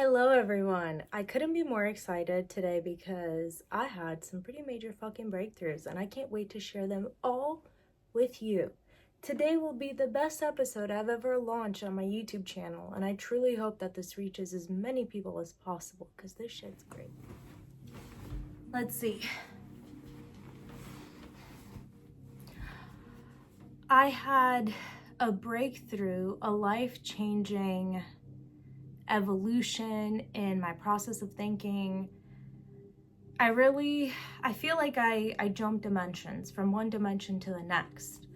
Hello everyone. I couldn't be more excited today because I had some pretty major fucking breakthroughs and I can't wait to share them all with you. Today will be the best episode I've ever launched on my YouTube channel, and I truly hope that this reaches as many people as possible because this shit's great. Let's see. I had a breakthrough, a life-changing evolution in my process of thinking. I feel like I jumped dimensions from one dimension to the next.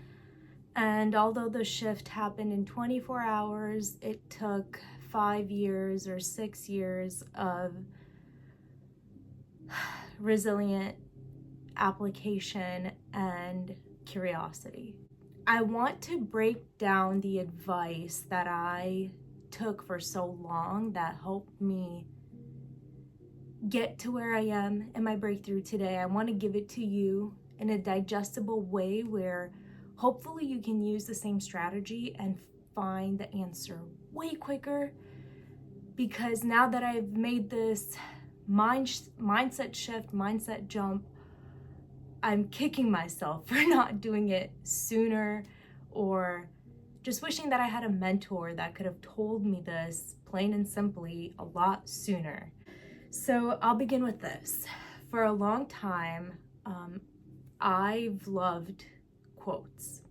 And although the shift happened in 24 hours, it took 5 years or 6 years of resilient application and curiosity. I want to break down the advice that I took for so long that helped me get to where I am in my breakthrough today. I want to give it to you in a digestible way where hopefully you can use the same strategy and find the answer way quicker, because now that I've made this mindset shift, mindset jump, I'm kicking myself for not doing it sooner, or just wishing that I had a mentor that could have told me this plain and simply a lot sooner. So I'll begin with this. For a long time, I've loved quotes.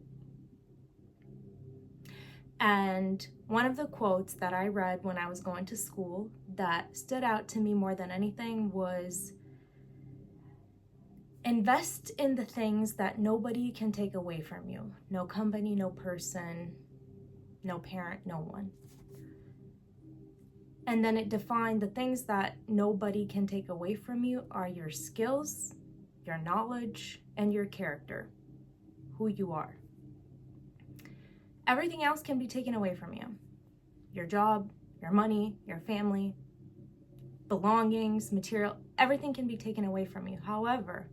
And one of the quotes that I read when I was going to school that stood out to me more than anything was, invest in the things that nobody can take away from you. No company, no person, no parent, no one. And then it defined the things that nobody can take away from you are your skills, your knowledge, and your character, who you are. Everything else can be taken away from you. Your job, your money, your family, belongings, material, everything can be taken away from you. However,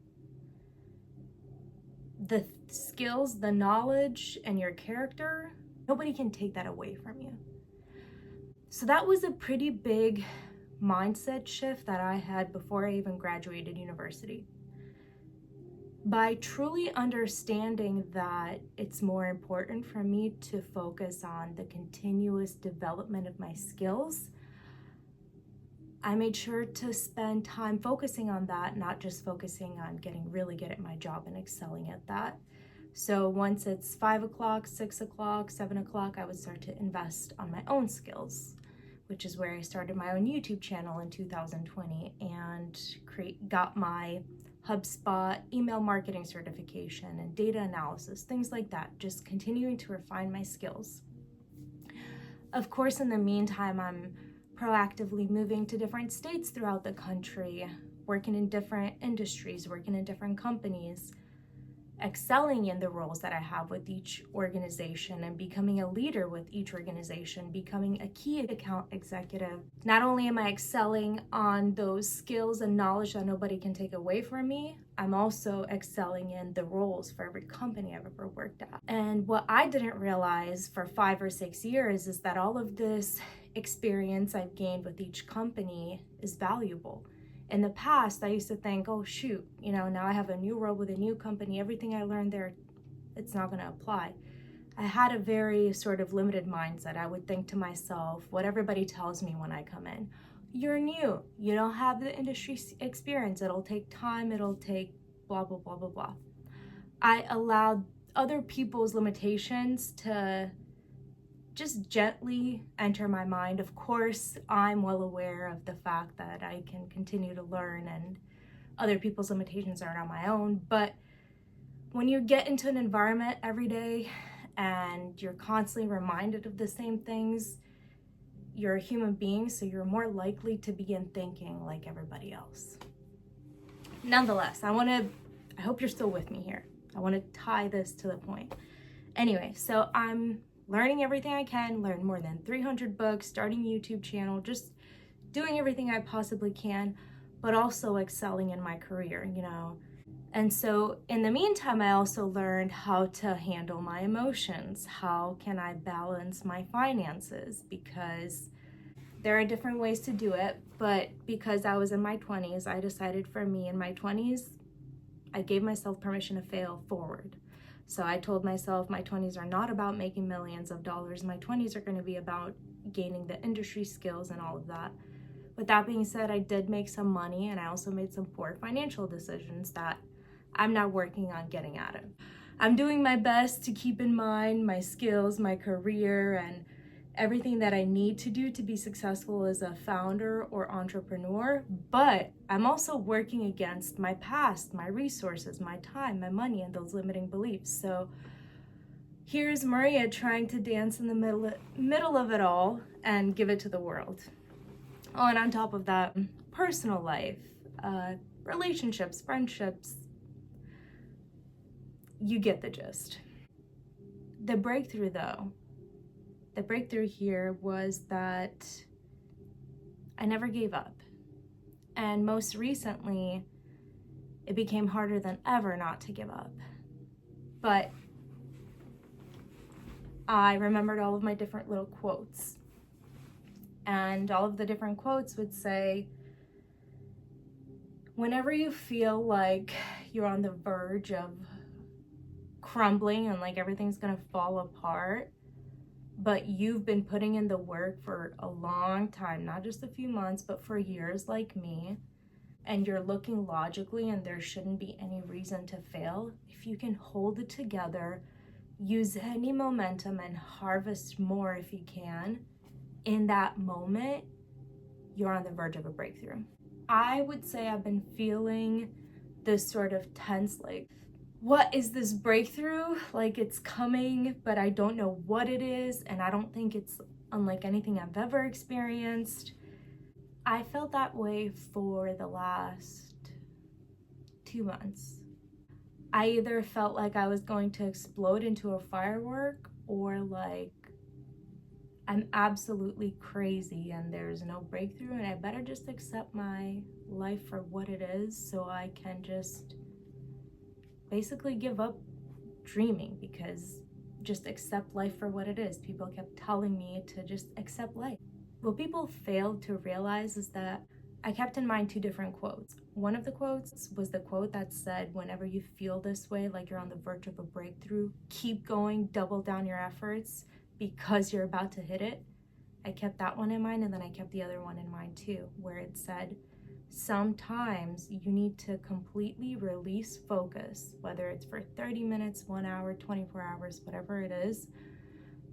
the skills, the knowledge, and your character, nobody can take that away from you. So that was a pretty big mindset shift that I had before I even graduated university. By truly understanding that it's more important for me to focus on the continuous development of my skills, I made sure to spend time focusing on that, not just focusing on getting really good at my job and excelling at that. So once it's 5 o'clock, 6 o'clock, 7 o'clock, I would start to invest on my own skills, which is where I started my own YouTube channel in 2020 and got my HubSpot email marketing certification and data analysis, things like that, just continuing to refine my skills. Of course, in the meantime, I'm proactively moving to different states throughout the country, working in different industries, working in different companies, excelling in the roles that I have with each organization and becoming a leader with each organization, becoming a key account executive. Not only am I excelling on those skills and knowledge that nobody can take away from me, I'm also excelling in the roles for every company I've ever worked at. And what I didn't realize for 5 or 6 years is that all of this experience I've gained with each company is valuable. In the past, I used to think, oh shoot, now I have a new role with a new company, everything I learned there, it's not gonna apply. I had a very sort of limited mindset. I would think to myself, what everybody tells me when I come in, you're new, you don't have the industry experience, it'll take time, it'll take blah, blah, blah, blah, blah. I allowed other people's limitations to just gently enter my mind. Of course, I'm well aware of the fact that I can continue to learn and other people's limitations aren't on my own. But when you get into an environment every day and you're constantly reminded of the same things, you're a human being, so you're more likely to begin thinking like everybody else. Nonetheless, I hope you're still with me here. I want to tie this to the point. Anyway, so I'm learning everything I can, learn more than 300 books, starting a YouTube channel, just doing everything I possibly can, but also excelling in my career, And so in the meantime, I also learned how to handle my emotions. How can I balance my finances? Because There are different ways to do it, but because I was in my 20s, I decided for me in my 20s, I gave myself permission to fail forward. So I told myself my 20s are not about making millions of dollars. My 20s are going to be about gaining the industry skills and all of that. With that being said, I did make some money, and I also made some poor financial decisions that I'm now working on getting out of. I'm doing my best to keep in mind my skills, my career, and everything that I need to do to be successful as a founder or entrepreneur, but I'm also working against my past, my resources, my time, my money, and those limiting beliefs. So here's Maria trying to dance in the middle of it all and give it to the world. Oh, and on top of that, personal life, relationships, friendships, you get the gist. The breakthrough though, the breakthrough here was that I never gave up. And most recently, it became harder than ever not to give up. But I remembered all of my different little quotes. And all of the different quotes would say, whenever you feel like you're on the verge of crumbling and like everything's gonna fall apart, but you've been putting in the work for a long time, not just a few months, but for years like me, and you're looking logically and there shouldn't be any reason to fail, if you can hold it together, use any momentum and harvest more if you can, in that moment, you're on the verge of a breakthrough. I would say I've been feeling this sort of tense, like, what is this breakthrough? Like, it's coming, but I don't know what it is, and I don't think it's unlike anything I've ever experienced. I felt that way for the last 2 months. I either felt like I was going to explode into a firework, or like I'm absolutely crazy and there's no breakthrough, and I better just accept my life for what it is so I can just basically give up dreaming, because just accept life for what it is. People kept telling me to just accept life. What people failed to realize is that I kept in mind 2 different quotes. One of the quotes was the quote that said, whenever you feel this way, like you're on the verge of a breakthrough, keep going, double down your efforts because you're about to hit it. I kept that one in mind, and then I kept the other one in mind too, where it said, sometimes you need to completely release focus, whether it's for 30 minutes, 1 hour, 24 hours, whatever it is,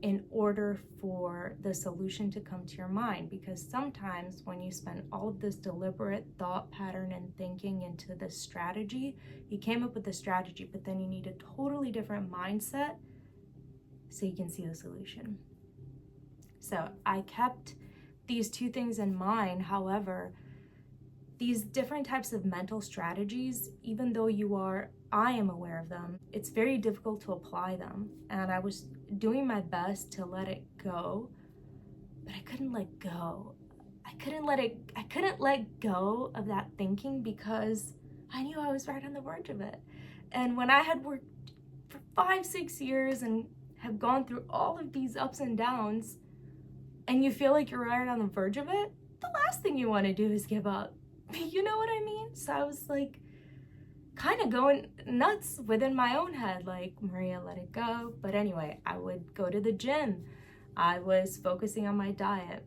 in order for the solution to come to your mind. Because sometimes when you spend all of this deliberate thought pattern and thinking into the strategy, you came up with the strategy, but then you need a totally different mindset so you can see the solution. So I kept these 2 things in mind. However, these different types of mental strategies, even though I am aware of them, it's very difficult to apply them. And I was doing my best to let it go, but I couldn't let go. I couldn't let go of that thinking because I knew I was right on the verge of it. And when I had worked for 5-6 years and have gone through all of these ups and downs, and you feel like you're right on the verge of it, the last thing you want to do is give up. You know what I mean? So I was like kind of going nuts within my own head, like, Maria, let it go. But anyway, I would go to the gym. I was focusing on my diet.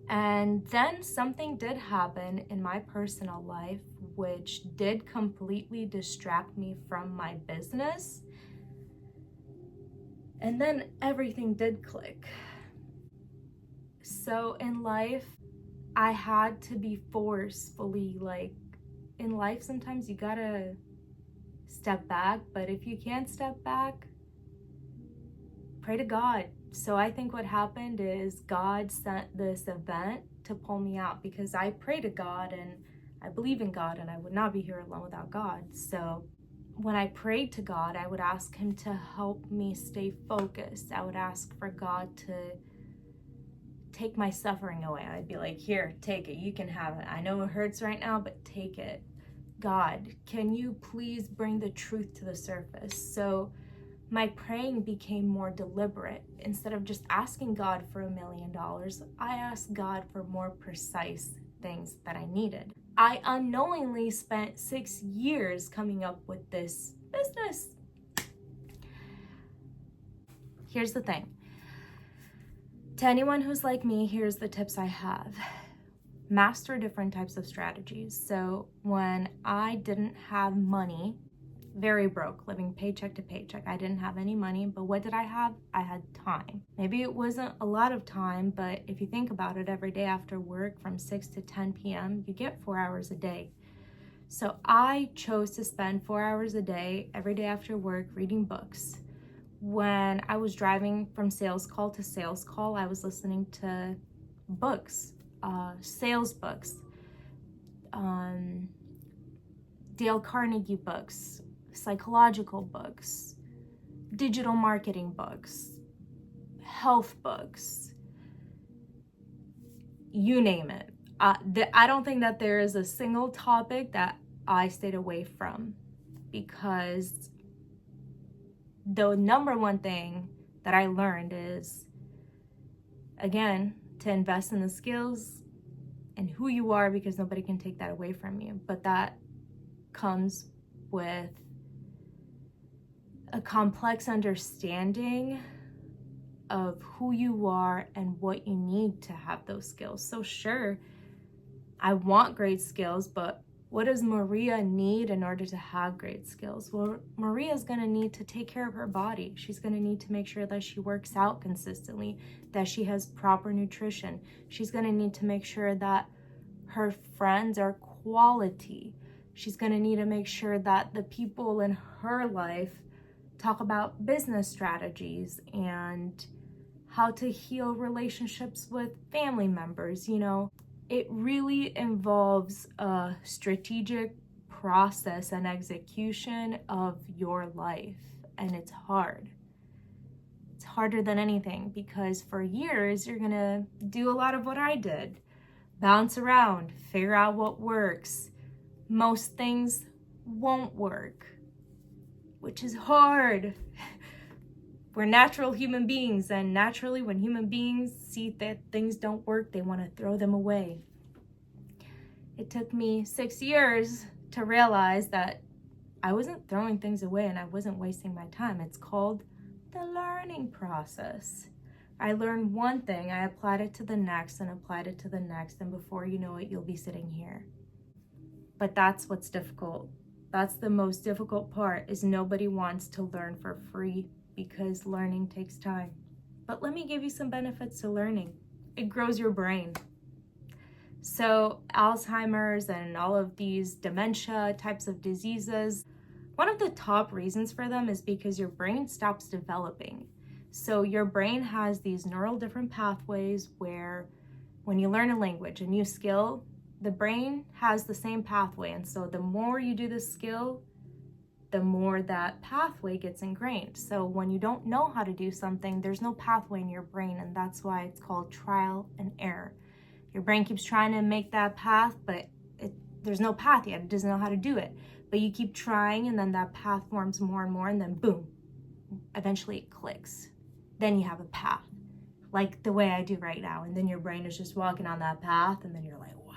And then something did happen in my personal life, which did completely distract me from my business. And then everything did click. So in life, I had to be forcefully, like, in life sometimes you gotta step back, but if you can't step back, pray to God. So I think what happened is God sent this event to pull me out, because I pray to God and I believe in God, and I would not be here alone without God. So when I prayed to God, I would ask him to help me stay focused. I would ask for God to take my suffering away. I'd be like, here, take it, you can have it. I know it hurts right now, but take it. God, can you please bring the truth to the surface? So my praying became more deliberate. Instead of just asking God for $1 million, I asked God for more precise things that I needed. I unknowingly spent 6 years coming up with this business. Here's the thing. To anyone who's like me, here's the tips I have. Master different types of strategies. So when I didn't have money, very broke, living paycheck to paycheck, I didn't have any money, but what did I have? I had time. Maybe it wasn't a lot of time, but if you think about it, every day after work from 6 to 10 p.m., you get 4 hours a day. So I chose to spend 4 hours a day, every day after work, reading books. When I was driving from sales call to sales call, I was listening to books, sales books, Dale Carnegie books, psychological books, digital marketing books, health books, you name it. I don't think that there is a single topic that I stayed away from, because the number one thing that I learned is, again, to invest in the skills and who you are, because nobody can take that away from you. But that comes with a complex understanding of who you are and what you need to have those skills. So sure, I want great skills, but what does Maria need in order to have great skills? Well, Maria's gonna need to take care of her body. She's gonna need to make sure that she works out consistently, that she has proper nutrition. She's gonna need to make sure that her friends are quality. She's gonna need to make sure that the people in her life talk about business strategies and how to heal relationships with family members. You know, it really involves a strategic process and execution of your life, and it's hard. It's harder than anything, because for years you're gonna do a lot of what I did. Bounce around, figure out what works. Most things won't work, which is hard. We're natural human beings, and naturally when human beings see that things don't work, they want to throw them away. It took me 6 years to realize that I wasn't throwing things away and I wasn't wasting my time. It's called the learning process. I learned one thing, I applied it to the next and applied it to the next, and before you know it, you'll be sitting here. But that's what's difficult. That's the most difficult part, is nobody wants to learn for free, because learning takes time. But let me give you some benefits to learning. It grows your brain. So Alzheimer's and all of these dementia types of diseases, one of the top reasons for them is because your brain stops developing. So your brain has these neural different pathways where when you learn a language, a new skill, the brain has the same pathway. And so the more you do the skill, the more that pathway gets ingrained. So when you don't know how to do something, there's no pathway in your brain, and that's why it's called trial and error. Your brain keeps trying to make that path, but there's no path yet. It doesn't know how to do it. But you keep trying, and then that path forms more and more, and then boom, eventually it clicks. Then you have a path, like the way I do right now. And then your brain is just walking on that path, and then you're like, wow.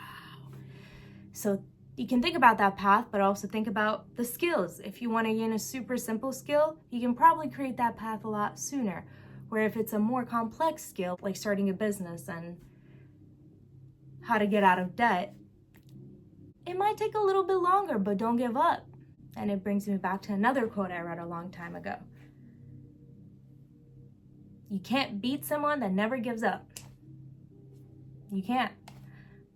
So you can think about that path, but also think about the skills. If you want to gain a super simple skill, you can probably create that path a lot sooner. Where if it's a more complex skill, like starting a business and how to get out of debt, it might take a little bit longer, but don't give up. And it brings me back to another quote I read a long time ago. You can't beat someone that never gives up. You can't.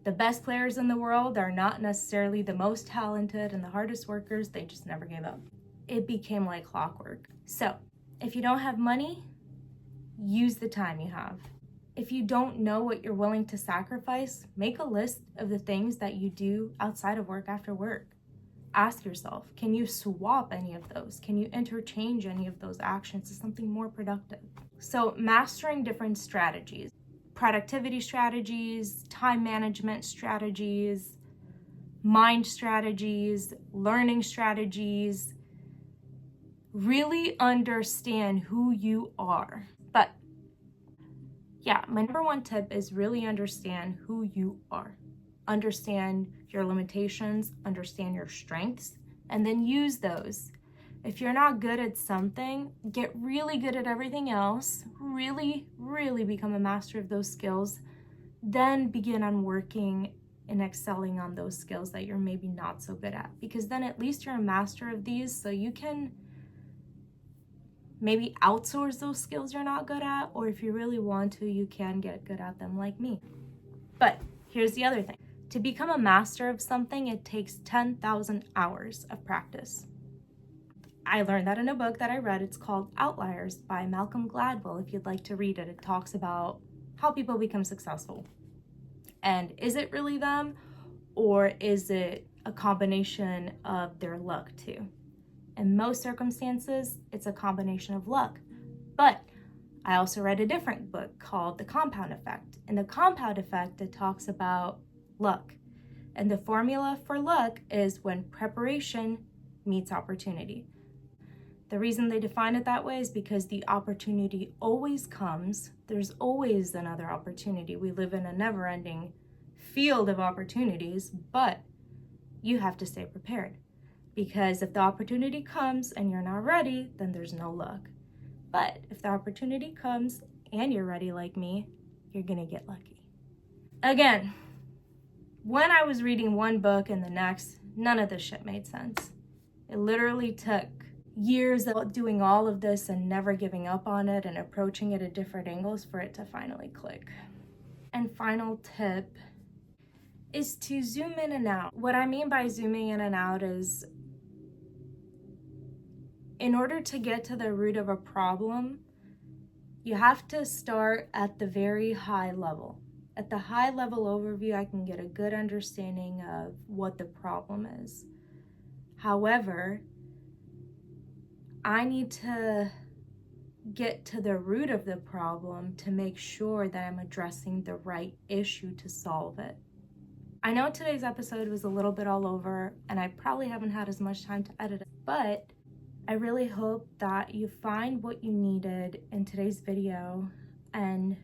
The best players in the world are not necessarily the most talented and the hardest workers, they just never gave up. It became like clockwork. So, if you don't have money, use the time you have. If you don't know what you're willing to sacrifice, make a list of the things that you do outside of work after work. Ask yourself, can you swap any of those? Can you interchange any of those actions to something more productive? So, mastering different strategies. Productivity strategies, time management strategies, mind strategies, learning strategies, Really understand who you are. But yeah, my number one tip is really understand who you are. Understand your limitations, understand your strengths, and then use those. If you're not good at something, get really good at everything else, really, really become a master of those skills, then begin on working and excelling on those skills that you're maybe not so good at. Because then at least you're a master of these, so you can maybe outsource those skills you're not good at, or if you really want to, you can get good at them like me. But here's the other thing. To become a master of something, it takes 10,000 hours of practice. I learned that in a book that I read. It's called Outliers by Malcolm Gladwell. If you'd like to read it, it talks about how people become successful. And is it really them, or is it a combination of their luck too? In most circumstances, it's a combination of luck. But I also read a different book called The Compound Effect. In The Compound Effect, it talks about luck. And the formula for luck is when preparation meets opportunity. The reason they define it that way is because the opportunity always comes. There's always another opportunity. We live in a never-ending field of opportunities, but you have to stay prepared. Because if the opportunity comes and you're not ready, then there's no luck. But if the opportunity comes and you're ready like me, you're gonna get lucky. Again, when I was reading one book and the next, none of this shit made sense. It literally took years of doing all of this and never giving up on it and approaching it at different angles for it to finally click. And final tip is to zoom in and out. What I mean by zooming in and out is, in order to get to the root of a problem, you have to start at the very high level. At the high level overview, I can get a good understanding of what the problem is. However, I need to get to the root of the problem to make sure that I'm addressing the right issue to solve it. I know today's episode was a little bit all over, and I probably haven't had as much time to edit it, but I really hope that you find what you needed in today's video, and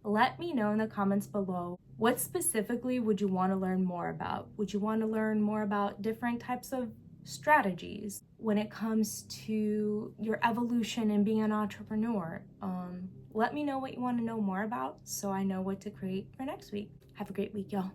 let me know in the comments below, what specifically would you want to learn more about? Would you want to learn more about different types of strategies when it comes to your evolution in being an entrepreneur? Let me know what you want to know more about so I know what to create for next week. Have a great week, y'all.